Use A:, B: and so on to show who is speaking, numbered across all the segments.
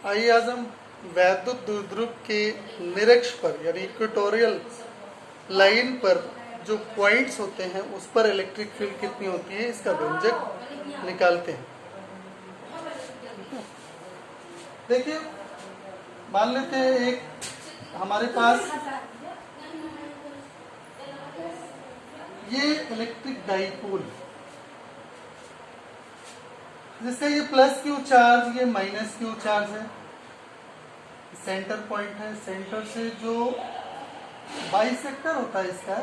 A: आइए आज हम वैद्युत द्विध्रुव के निरक्ष पर यानी इक्वेटोरियल लाइन पर जो पॉइंट्स होते हैं उस पर इलेक्ट्रिक फील्ड कितनी होती है इसका व्यंजक निकालते हैं। देखिए मान लेते हैं एक हमारे पास ये इलेक्ट्रिक डाइपोल जिसका ये प्लस क्यू चार्ज ये माइनस क्यू चार्ज है, सेंटर पॉइंट है। सेंटर से जो बाइसेक्टर होता है इसका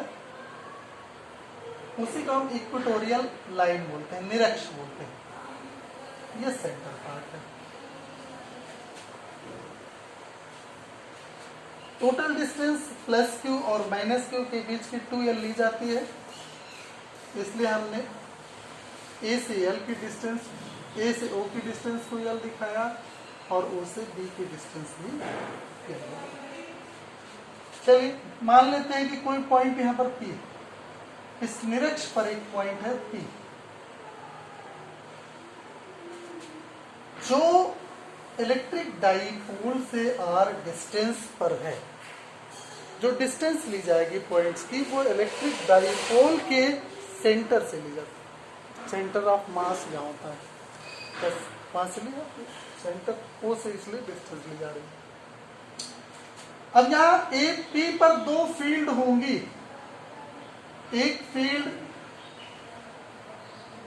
A: उसी को हम इक्वेटोरियल लाइन बोलते हैं, निरक्ष बोलते हैं। ये सेंटर पार्ट है। टोटल डिस्टेंस प्लस क्यू और माइनस क्यू के बीच की 2l ली जाती है, इसलिए हमने ए से एल की डिस्टेंस, ए से ओ की डिस्टेंस को एल दिखाया और ओ से बी की डिस्टेंस भी किया। चलिए मान लेते हैं कि कोई पॉइंट यहां पर पी, इस निरक्ष पर एक पॉइंट है पी जो इलेक्ट्रिक डाइपोल से आर डिस्टेंस पर है। जो डिस्टेंस ली जाएगी पॉइंट्स की वो इलेक्ट्रिक डाइपोल के सेंटर से ली जाती है। सेंटर ऑफ मास जहाँ होता है बस वहां से लिया, सेंटर ओ से इसलिए डिस्टेंस ली जा रही है। अब यहाँ ए पी पर दो फील्ड होंगी, एक फील्ड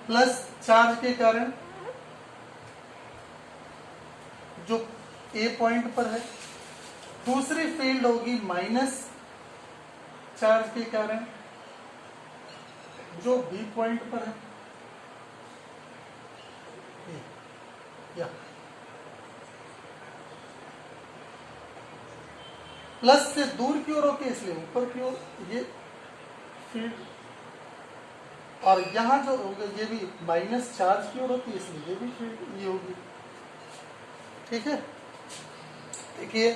A: प्लस चार्ज के कारण जो ए पॉइंट पर है, दूसरी फील्ड होगी माइनस चार्ज के कारण जो बी पॉइंट पर है। या प्लस से दूर की ओर होती है इसलिए ऊपर की ओर ये फील्ड, और यहां जो होगा ये भी माइनस चार्ज की ओर होती है इसलिए ये भी फील्ड ये होगी। ठीक है, देखिए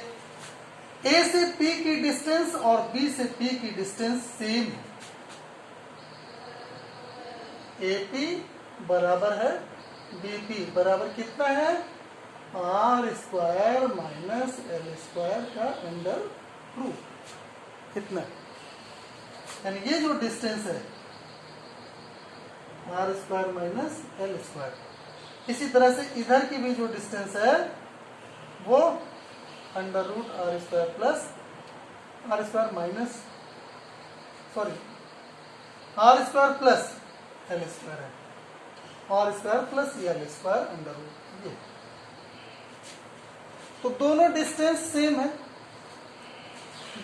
A: ए से पी की डिस्टेंस और बी से पी की डिस्टेंस सेम है। ए पी बराबर है बी पी बराबर कितना है, R square minus L square का अंडर रूट कितना, यानी ये जो डिस्टेंस है R square minus L square. इसी तरह से इधर की भी जो डिस्टेंस है वो under root R square plus R square minus R square plus L square है, R square plus L square under root. ये तो दोनों डिस्टेंस सेम है,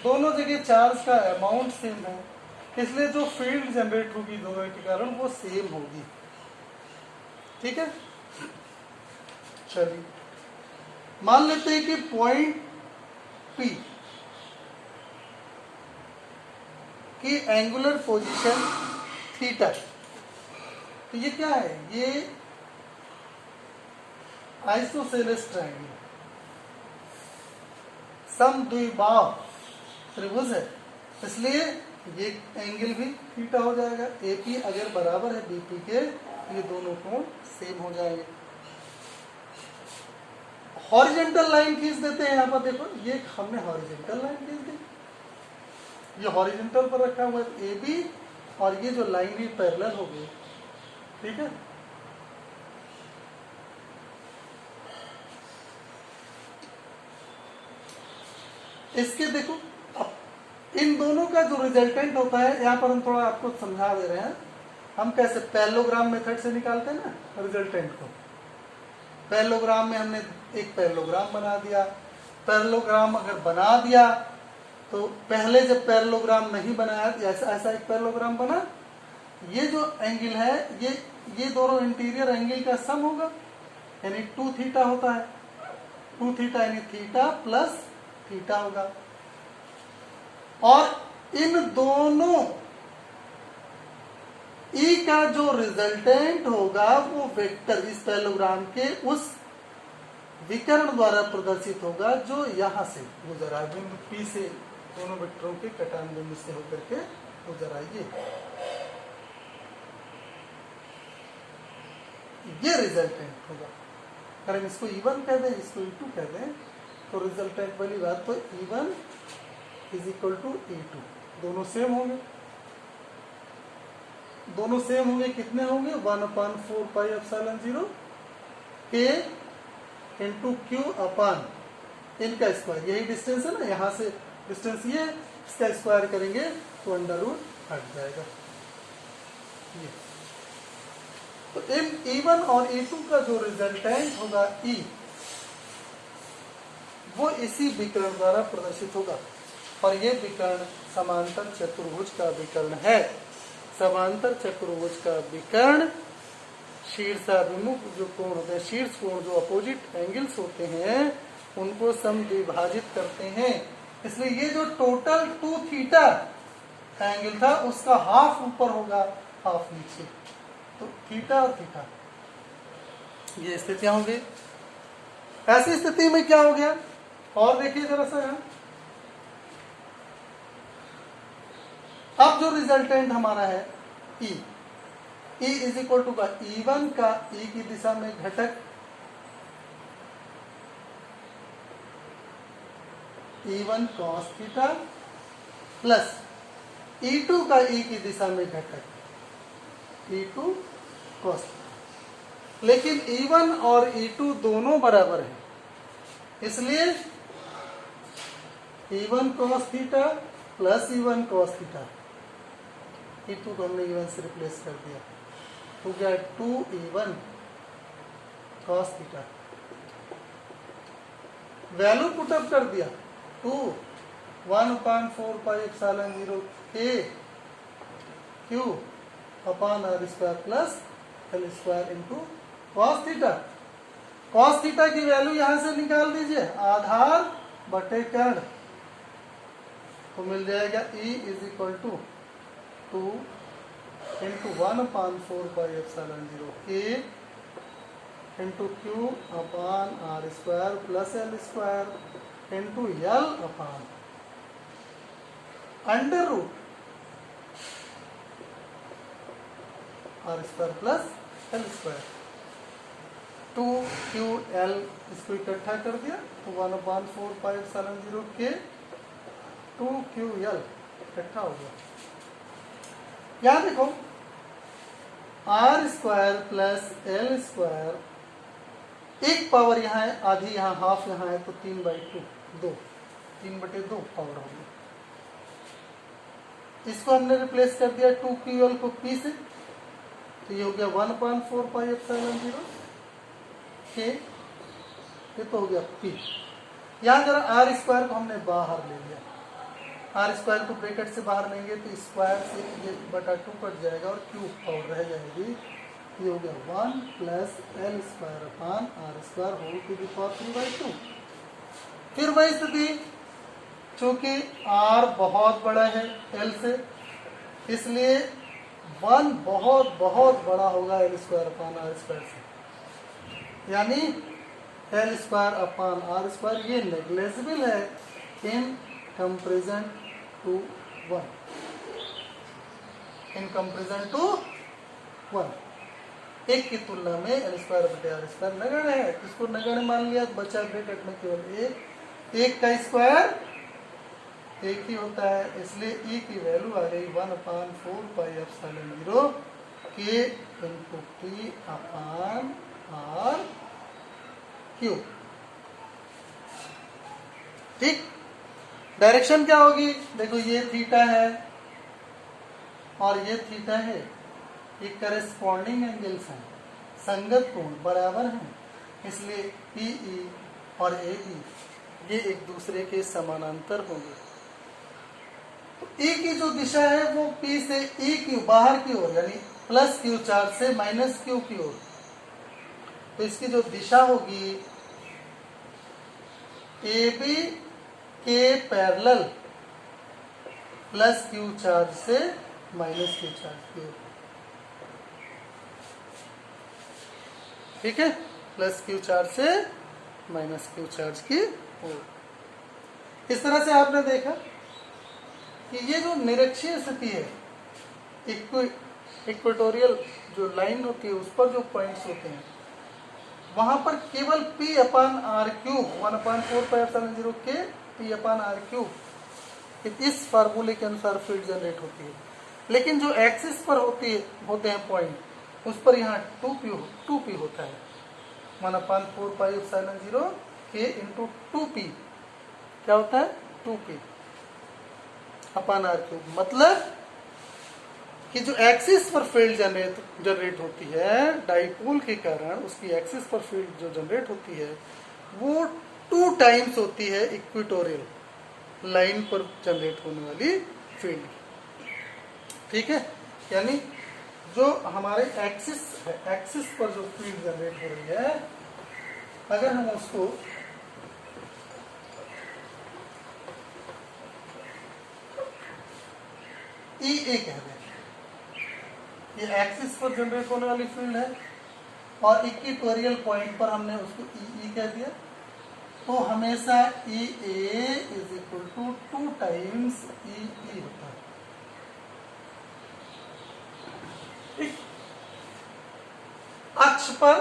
A: दोनों जगह चार्ज का अमाउंट सेम है, इसलिए जो फील्ड जनरेट होगी दोनों के कारण वो सेम होगी। ठीक है, चलिए मान लेते हैं कि पॉइंट पी की एंगुलर पोजीशन थीटा, तो ये क्या है, ये आइसोसेलेस ट्रायंगल समद्विबाहु त्रिभुज है, इसलिए ये एंगल भी थीटा हो जाएगा। एपी अगर बराबर है बीपी के, ये दोनों कोण सेम हो जाएंगे। हॉरिजेंटल लाइन खींच देते हैं, यहाँ पर देखो ये हमने हॉरिजेंटल लाइन खींच दी, ये हॉरिजेंटल पर रखा हुआ है ए बी, और ये जो लाइन है पैरेलल हो गई। ठीक है, इसके देखो अब इन दोनों का जो रिजल्टेंट होता है, यहाँ पर हम थोड़ा आपको समझा दे रहे हैं। हम कैसे पैरेललोग्राम मेथड से निकालते हैं ना रिजल्टेंट को। पैरेललोग्राम में हमने एक पैरेललोग्राम बना दिया, पैरेललोग्राम अगर बना दिया तो पहले जब पैरेललोग्राम नहीं बनाया ऐसा एक पैरेललोग्राम बना, ये जो एंगल है ये दोनों इंटीरियर एंगल का सम होगा, यानी 2 थीटा होता है। 2 थीटा यानी थीटा प्लस थीटा होगा, और इन दोनों ई का जो रिजल्टेंट होगा वो वेक्टर इस पैरेललोग्राम के उस विकर्ण द्वारा प्रदर्शित होगा जो यहां से गुजरा है, बिंदु पी से दोनों वेक्टरों के कटान बिंदु से होकर के गुजरा। ये रिजल्टेंट होगा। अगर हम इसको E1 कह दें, इसको E2 कह दें, तो रिजल्टेंट वाली बात तो E1 is equal to E2, दोनों सेम होंगे। दोनों सेम होंगे, कितने होंगे? 1/4 pi epsilon 0 K into Q upon इनका स्क्वायर, यही डिस्टेंस है ना, यहाँ से डिस्टेंस ये, इसका स्क्वायर करेंगे तो अंडर रूट हट जाएगा ये। तो इन E1 और E2 का जो रिजल्टेंट होगा E, वो इसी विकर्ण द्वारा प्रदर्शित होगा। और ये विकर्ण समांतर चतुर्भुज का विकर्ण है। समांतर चतुर्भुज का विकर्ण शीर्षाभिमुख जो कोण होते हैं, शीर्ष कोण जो अपोजिट एंगल्स होते हैं, उनको समद्विभाजित करते हैं। इसलिए ये जो टोटल 2 थीटा एंगल था, उसका हाफ ऊपर होगा, हाफ नीचे। तो थीटा और थीटा, ये स्थितियां होंगी। ऐसी स्थिति में क्या हो गया, और देखिए जरा सा यहां, अब जो रिजल्टेंट हमारा है E इज इक्वल टू का E1 का E की दिशा में घटक, E1 cos theta plus E2 का E की दिशा में घटक, E2 cos थीटा। लेकिन E1 और E2 दोनों बराबर हैं, इसलिए E1 cos theta plus E1 cos theta, E2 को हमने E1 से रिप्लेस कर दिया, हो गया 2E1 cos theta. Value put up कर दिया, 2 1/4 pi epsilon 0 K Q upon R square plus L square into cos theta. cos theta की वैल्यू यहां से निकाल दीजिए, आधार बटे कर्ण, तो मिल जाएगा E is equal to 2 into 1/4 pi epsilon 0 K into Q upon R square plus L square into L upon under root R square plus L square. 2QL इसको इकट्ठा कर दिया तो 1/4 पाई एप्सिलॉन 0 K 2QL इकट्ठा हो गया। यहाँ देखो R square plus L square, एक पावर यहाँ है, आधी यहाँ, हाफ यहाँ है, तो 3/2 3/2 पावर हो गई। इसको हमने रिप्लेस कर दिया 2QL को P से, तो ये हो गया 1/4 पाई एप्सिलॉन 0 K, ये तो हो गया P। यहाँ जरा R स्क्वायर को हमने बाहर ले लिया, R स्क्वायर को ब्रैकेट से बाहर लेंगे तो स्क्वायर से ये बटा 2 कट जाएगा और क्यूब पावर रह जाएगी, ये हो गया 1 plus L square upon R square whole to the power 3/2। फिर वही स्थिति, चूंकि R बहुत बड़ा है L से, इसलिए 1 बहुत बहुत बड़ा होगा L square upon R square से, यानी L square upon R square ये नेग्लेजिबल है in comparison to 1, in comparison to 1। एक की तुलना में L स्क्वायर बटे R स्क्वायर नगण्य है, इसको नगण्य मान लिया तो बचा ब्रैकेट में केवल एक का स्क्वायर एक ही होता है, इसलिए E की वैल्यू आ गई 1/4 pi epsilon 0 K into T अपान R क्यूब। ठीक, डायरेक्शन क्या होगी, देखो ये थीटा है और ये थीटा है, ये करेस्पॉन्डिंग एंगल्स हैं, संगत कोण बराबर हैं, इसलिए PE और AE ये एक दूसरे के समानांतर होंगे। तो E की जो दिशा है वो P से E की बाहर की ओर, यानी प्लस Q चार्ज से माइनस Q की ओर, तो इसकी जो दिशा होगी AB के पैरेलल प्लस Q चार्ज से माइनस Q चार्ज की ओर। ठीक है, प्लस Q चार्ज से माइनस Q चार्ज की ओर। इस तरह से आपने देखा कि ये जो निरक्षीय स्थिति है, इक्वेटोरियल जो लाइन होती है उस पर जो पॉइंट्स होते हैं वहां पर केवल P अपान आर क्यूब 1/4πε0 के P अपान आर क्यूब इस फार्मूले के अनुसार फील्ड जनरेट होती है। लेकिन जो एक्सिस पर होते हैं पॉइंट, उस पर यहाँ 2p होता है। 1/4πε0 k इंटू 2p क्या होता है 2p अपान आर क्यूब। मतलब कि जो एक्सिस पर फील्ड जनरेट होती है डाइपोल के कारण, उसकी एक्सिस पर फील्ड जो जनरेट होती है वो 2 टाइम्स होती है इक्वेटोरियल लाइन पर जनरेट होने वाली फील्ड। ठीक है, यानी जो हमारे एक्सिस है, एक्सिस पर जो फील्ड जनरेट हो रही है, अगर हम उसको EA कह दें, ये एक्सिस पर जनरेट होने वाली फील्ड है और इक्वेटोरियल पॉइंट पर हमने उसको EE कह दिया, तो हमेशा EA is equal to 2 times EE होता है। ठीक, अक्ष पर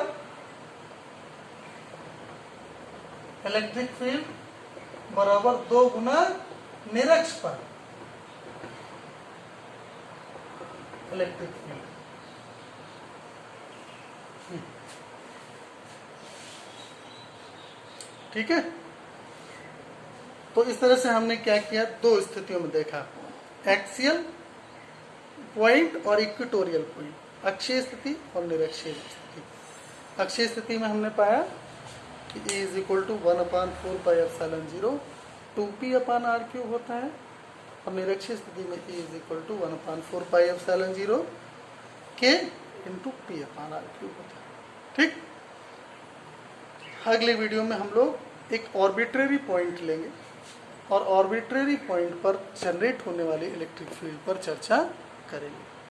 A: इलेक्ट्रिक फील्ड बराबर 2 गुना निरक्ष पर इलेक्ट्रिक फील्ड। ठीक है, तो इस तरह से हमने क्या किया, 2 स्थितियों में देखा, एक्सियल पॉइंट और इक्वेटोरियल पॉइंट, अक्षीय स्थिति और निरक्षीय स्थिति। अक्षीय स्थिति में हमने पाया कि E is equal to 1/4πε0 2p upon R cube होता है, और निरक्षीय स्थिति में E is equal to 1/4πε0 k into p upon R cube होता है। ठीक, अगले वीडियो में हम लोग एक ऑर्बिट्रेरी पॉइंट लेंगे और ऑर्बिट्रेरी पॉइंट पर जनरेट होने वाली इलेक्ट्रिक फील्ड पर चर्चा करेंगे।